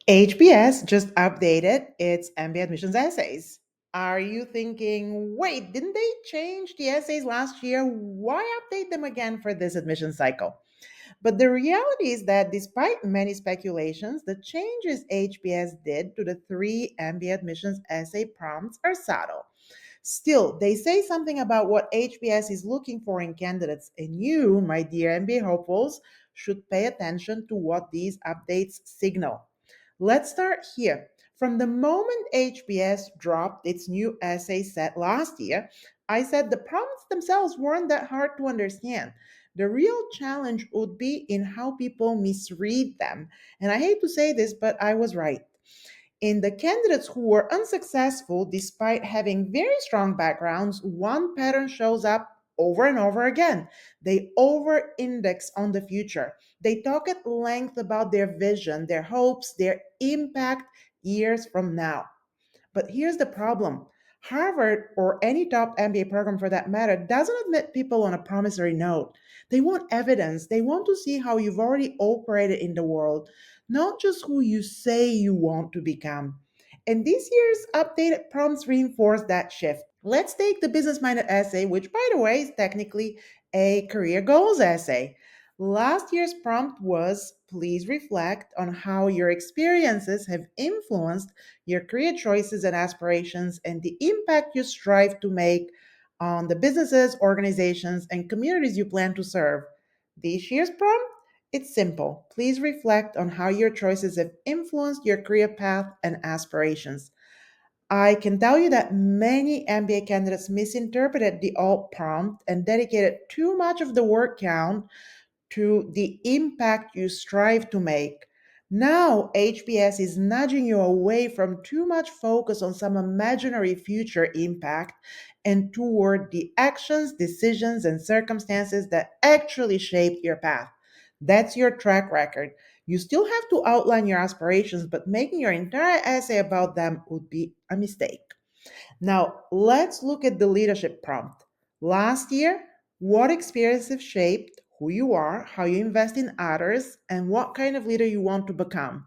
HBS just updated its MBA admissions essays. Are you thinking, wait, didn't they change the essays last year? Why update them again for this admission cycle? But the reality is that despite many speculations, the changes HBS did to the three MBA admissions essay prompts are subtle. Still, they say something about what HBS is looking for in candidates, and you, my dear MBA hopefuls, should pay attention to what these updates signal. Let's start here. From the moment HBS dropped its new essay set last year, I said the prompts themselves weren't that hard to understand. The real challenge would be in how people misread them. And I hate to say this, but I was right. In the candidates who were unsuccessful despite having very strong backgrounds, one pattern shows up over and over again. They over index on the future. They talk at length about their vision, their hopes, their impact years from now. But here's the problem. Harvard or any top MBA program for that matter doesn't admit people on a promissory note. They want evidence. They want to see how you've already operated in the world, not just who you say you want to become. And this year's updated prompts reinforce that shift. Let's take the business minded essay, which, by the way, is technically a career goals essay. Last year's prompt was please reflect on how your experiences have influenced your career choices and aspirations and the impact you strive to make on the businesses, organizations, and communities you plan to serve. This year's prompt? It's simple. Please reflect on how your choices have influenced your career path and aspirations. I can tell you that many MBA candidates misinterpreted the alt prompt and dedicated too much of the word count to the impact you strive to make. Now, HBS is nudging you away from too much focus on some imaginary future impact and toward the actions, decisions, and circumstances that actually shaped your path. That's your track record. You still have to outline your aspirations, but making your entire essay about them would be a mistake. Now, let's look at the leadership prompt. Last year, what experiences shaped who you are, how you invest in others, and what kind of leader you want to become?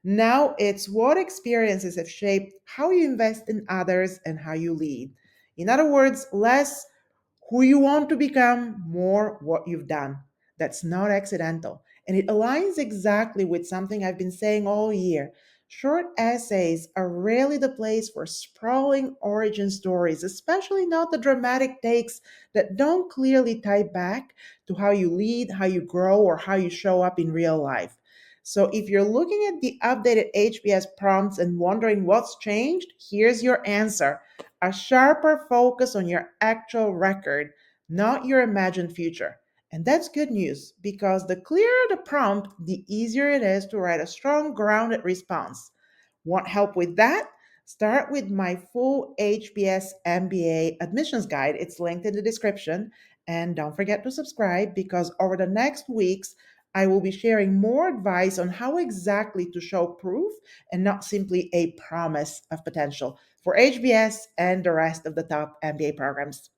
Now it's what experiences have shaped how you invest in others and how you lead. In other words, less who you want to become, more what you've done. That's not accidental. And it aligns exactly with something I've been saying all year. Short essays are rarely the place for sprawling origin stories, especially not the dramatic takes that don't clearly tie back to how you lead, how you grow, or how you show up in real life. So if you're looking at the updated HBS prompts and wondering what's changed, here's your answer: a sharper focus on your actual record, not your imagined future. And that's good news because the clearer the prompt, the easier it is to write a strong, grounded response. Want help with that? Start with my full HBS MBA admissions guide. It's linked in the description. And don't forget to subscribe because over the next weeks, I will be sharing more advice on how exactly to show proof and not simply a promise of potential for HBS and the rest of the top MBA programs.